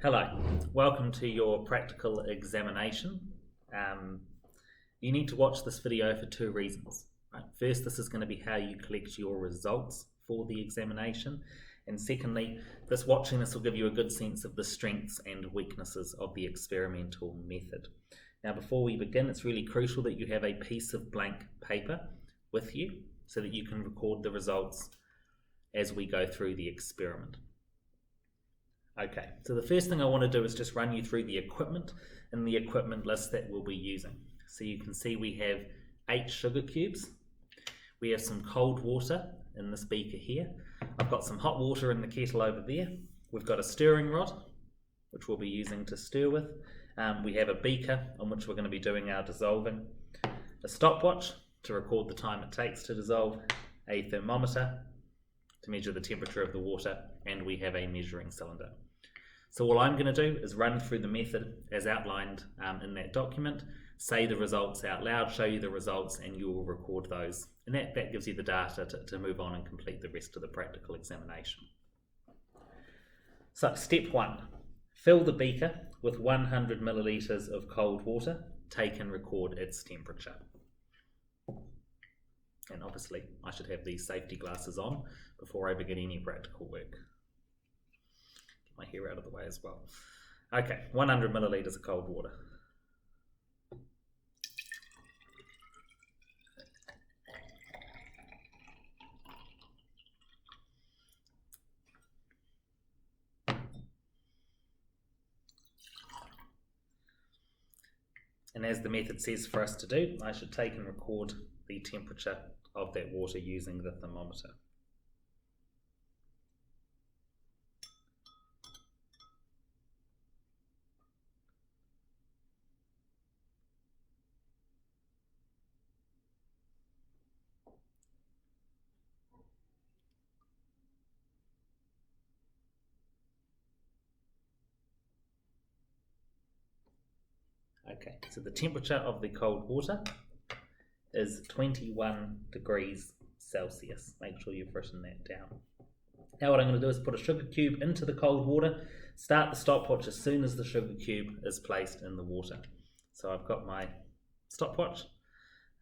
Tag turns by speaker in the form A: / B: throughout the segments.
A: Hello, welcome to your practical examination. You need to watch this video for two reasons. Right? First, this is going to be how you collect your results for the examination. And secondly, watching this will give you a good sense of the strengths and weaknesses of the experimental method. Now, before we begin, it's really crucial that you have a piece of blank paper with you so that you can record the results as we go through the experiment. Okay, so the first thing I want to do is just run you through the equipment and the equipment list that we'll be using. So you can see we have 8 sugar cubes. We have some cold water in this beaker here. I've got some hot water in the kettle over there. We've got a stirring rod, which we'll be using to stir with. We have a beaker on which we're going to be doing our dissolving. A stopwatch to record the time it takes to dissolve. A thermometer to measure the temperature of the water, and we have a measuring cylinder. So all I'm going to do is run through the method as outlined in that document, say the results out loud, show you the results, and you will record those. And that gives you the data to move on and complete the rest of the practical examination. So step 1, fill the beaker with 100 millilitres of cold water, take and record its temperature. And obviously I should have these safety glasses on before I begin any practical work. Get my hair out of the way as well. Okay, 100 millilitres of cold water. And as the method says for us to do, I should take and record the temperature of that water using the thermometer. Okay, so the temperature of the cold water is 21 degrees Celsius. Make sure you've written that down. Now what I'm going to do is put a sugar cube into the cold water, start the stopwatch as soon as the sugar cube is placed in the water. So I've got my stopwatch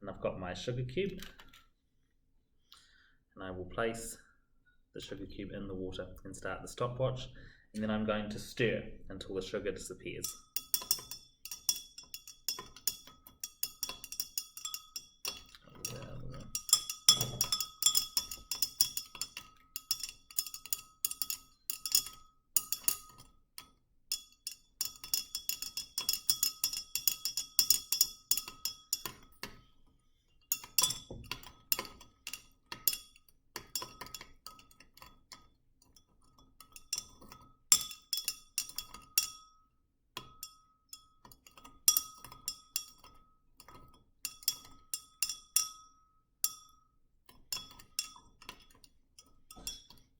A: and I've got my sugar cube, and I will place the sugar cube in the water and start the stopwatch, and then I'm going to stir until the sugar disappears.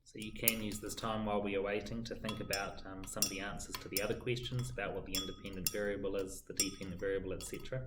A: So you can use this time while we are waiting to think about some of the answers to the other questions about what the independent variable is, the dependent variable, etc.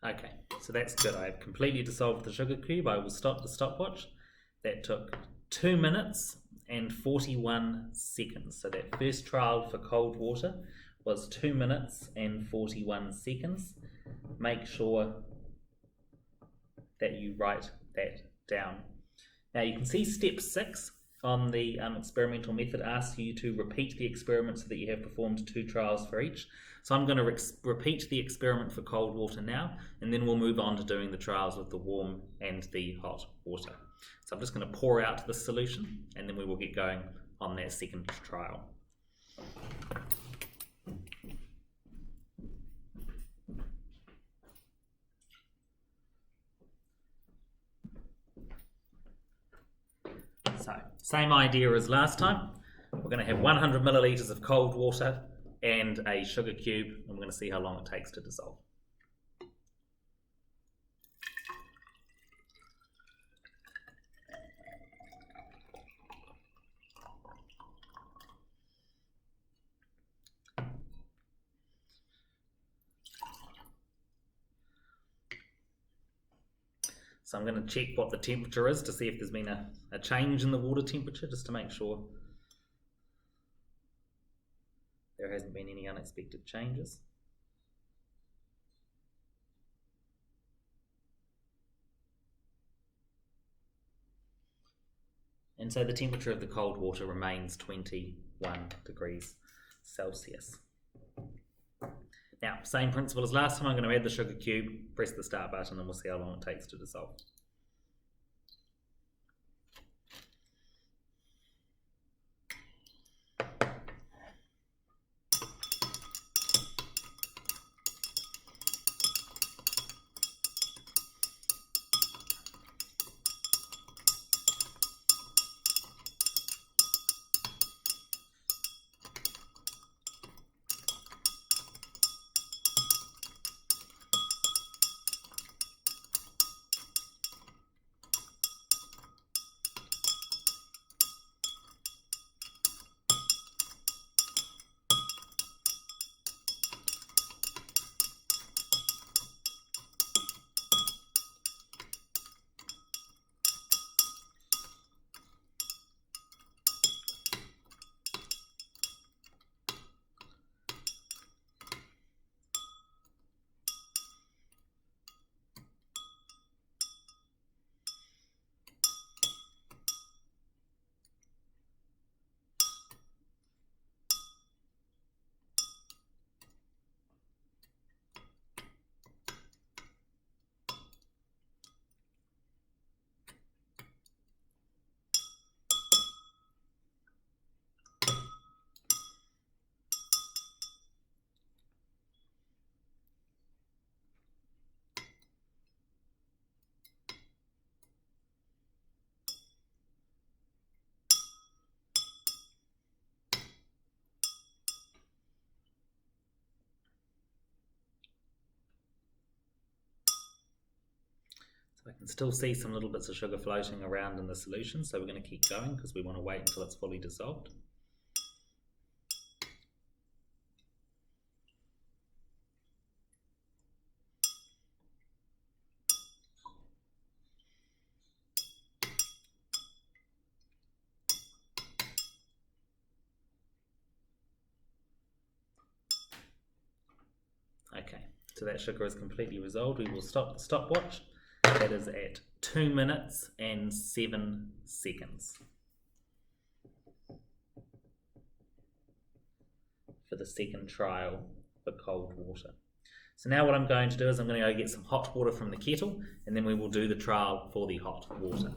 A: Okay, so that's good. I've completely dissolved the sugar cube. I will stop the stopwatch. That took 2 minutes and 41 seconds. So that first trial for cold water was 2 minutes and 41 seconds. Make sure that you write that down. Now you can see step 6 on the experimental method asks you to repeat the experiment so that you have performed 2 trials for each. So I'm going to repeat the experiment for cold water now, and then we'll move on to doing the trials with the warm and the hot water. So I'm just going to pour out the solution, and then we will get going on that second trial. So, same idea as last time. We're going to have 100 millilitres of cold water and a sugar cube, and we're going to see how long it takes to dissolve. So I'm going to check what the temperature is to see if there's been a change in the water temperature, just to make sure there hasn't been any unexpected changes. And so the temperature of the cold water remains 21 degrees Celsius. Now, same principle as last time. I'm going to add the sugar cube, press the start button, and we'll see how long it takes to dissolve. I can still see some little bits of sugar floating around in the solution, so we're going to keep going because we want to wait until it's fully dissolved. Okay, so that sugar is completely resolved. We will stop the stopwatch. That is at 2 minutes and 7 seconds for the second trial for cold water. So now what I'm going to do is I'm going to go get some hot water from the kettle, and then we will do the trial for the hot water.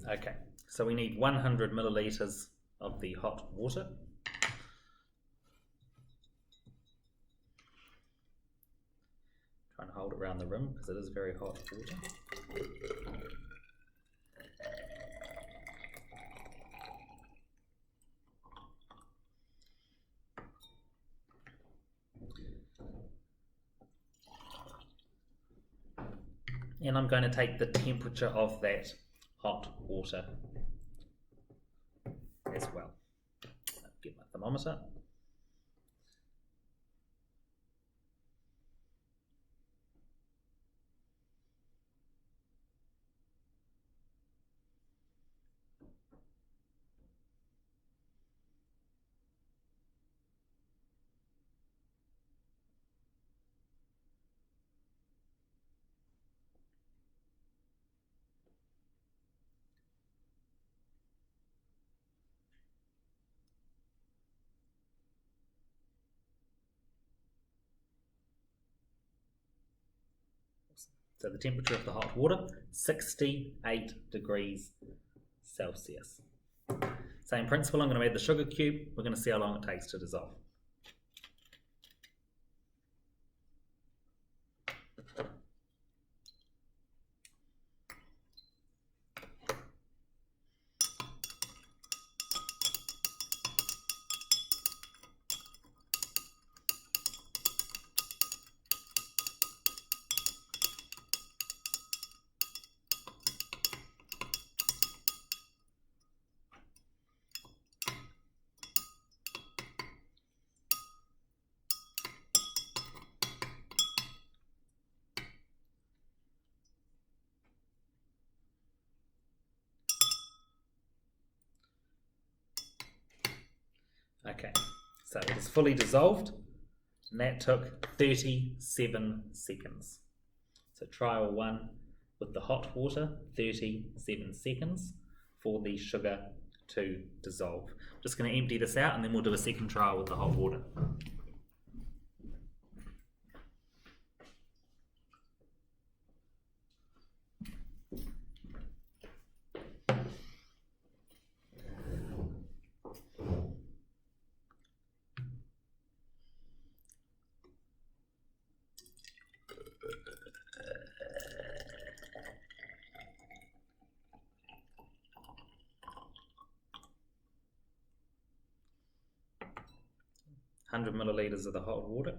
A: Okay, so we need 100 millilitres of the hot water. Try and hold it around the rim because it is very hot water. and I'm going to take the temperature of that hot water as well. Get my thermometer. So the temperature of the hot water, 68 degrees Celsius. Same principle, I'm going to add the sugar cube. We're going to see how long it takes to dissolve. Okay, so it is fully dissolved, and that took 37 seconds. So trial 1 with the hot water, 37 seconds for the sugar to dissolve. I'm just going to empty this out and then we'll do a second trial with the hot water. Milliliters of the hot water.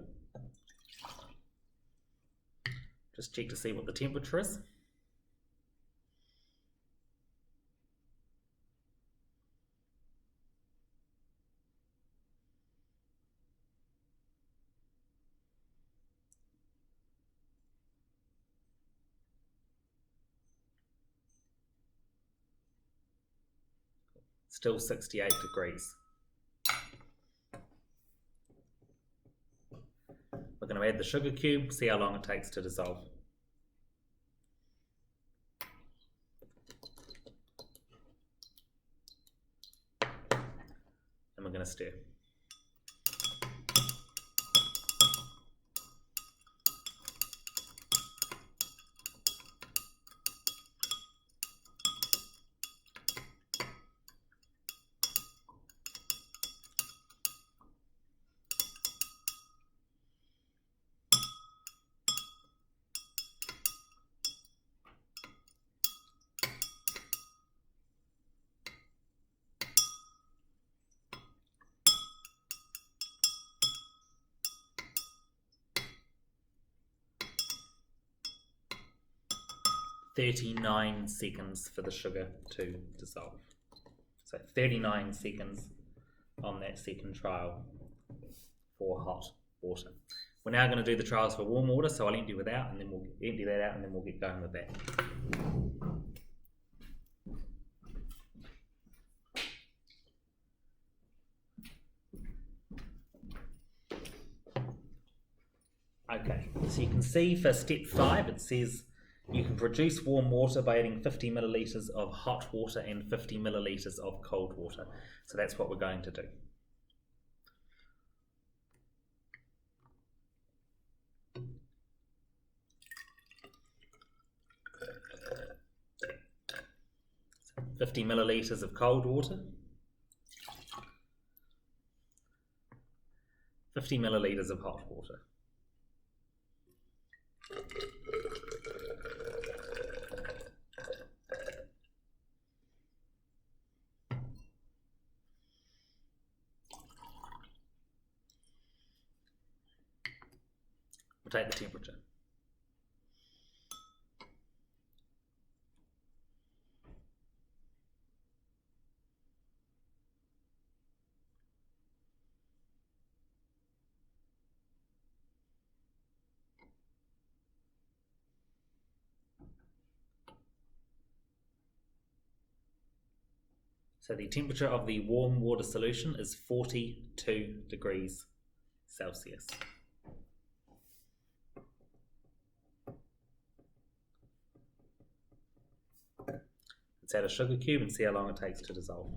A: Just check to see what the temperature is. Still 68 degrees. We're going to add the sugar cube, see how long it takes to dissolve. And we're going to stir. "39 seconds for the sugar to dissolve." So 39 seconds on that second trial for hot water. We're now going to do the trials for warm water, so I'll empty it out and then we'll empty that out and then we'll get going with that. Okay, so you can see for step 5 it says you can produce warm water by adding 50 milliliters of hot water and 50 milliliters of cold water. So that's what we're going to do. So 50 milliliters of cold water, 50 milliliters of hot water. We'll take the temperature. So the temperature of the warm water solution is 42 degrees Celsius. Let's add a sugar cube and see how long it takes to dissolve.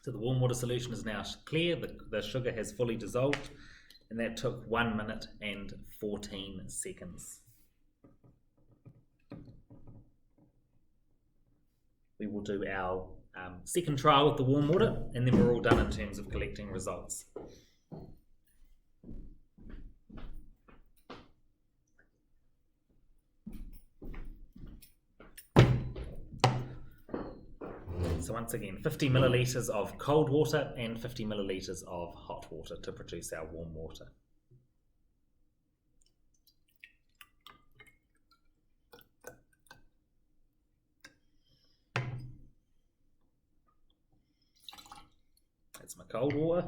A: So the warm water solution is now clear, the sugar has fully dissolved, and that took 1 minute and 14 seconds. We will do our second trial with the warm water, and then we're all done in terms of collecting results. So once again, 50 millilitres of cold water and 50 millilitres of hot water to produce our warm water. That's my cold water.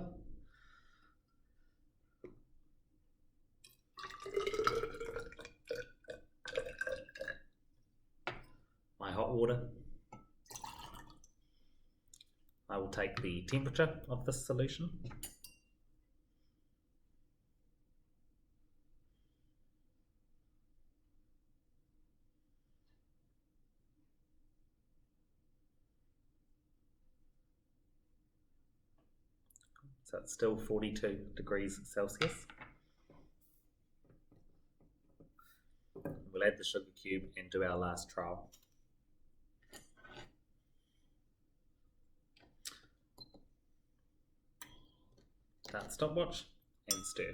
A: My hot water. I will take the temperature of this solution. So it's still 42 degrees Celsius. We'll add the sugar cube and do our last trial. Start stopwatch and stir.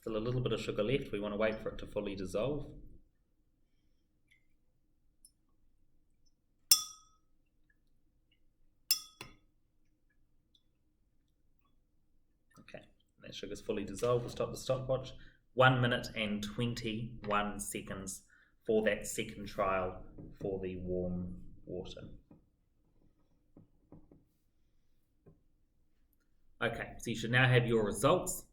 A: Still a little bit of sugar left. We want to wait for it to fully dissolve. Okay, that sugar's fully dissolved. We'll stop the stopwatch. 1 minute and 21 seconds for that second trial for the warm water. Okay, so you should now have your results.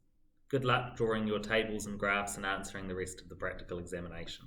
A: Good luck drawing your tables and graphs and answering the rest of the practical examination.